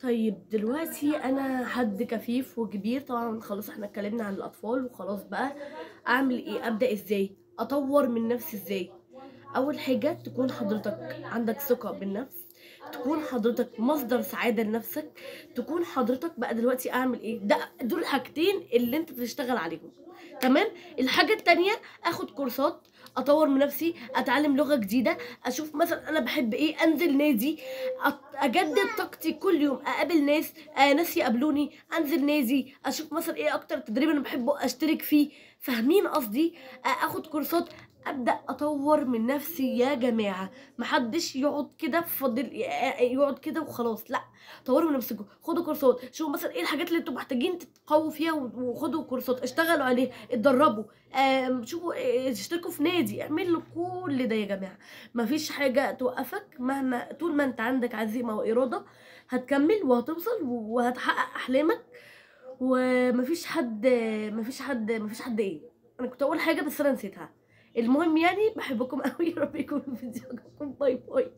طيب دلوقتي أنا حد كفيف وكبير طبعًا خلاص إحنا اتكلمنا عن الأطفال وخلاص بقى، أعمل إيه، أبدأ إزاي، أطوّر من نفسي إزاي؟ أول حاجة تكون حضرتك عندك ثقة بالنفس، تكون حضرتك مصدر سعادة لنفسك، تكون حضرتك بقى دلوقتي أعمل إيه، دول الحاجتين اللي أنت تشتغل عليهم، تمام؟ الحاجة التانية آخد كورسات، أطوّر من نفسي، أتعلم لغة جديدة، أشوف مثلًا أنا باحب إيه، أنزل نادي، أجدد طاقتي كل يوم، أقابل ناس، ناس يقابلوني، أنزل نادي، أشوف مثلًا إيه أكتر تدريب أنا باحبه أشترك فيه، فاهمين قصدي؟ آخد كورسات، أبدأ أطوّر من نفسي يا جماعة، ما حدش يقعد كده يقعد كده وخلاص، لأ، طوّروا من نفسكم، خدوا كورسات، شوفوا مثلًا إيه الحاجات اللي أنتم محتاجين تتقووا فيها وخدوا كورسات، اشتغلوا عليها، اتدربوا، شوفوا اشتركوا في نادي، اعملوا كل ده يا جماعة، ما فيش حاجة توقّفك مهما طول ما أنت عندك عزيمة وإرادة هتكمّل وهتوصل وهتحقق أحلامك، وما فيش حد إيه، أنا كنت هاقول حاجة بس أنا نسيتها. المهم يعني باحبكم أوي، يا رب يكون الفيديو عجبكم، باي باي.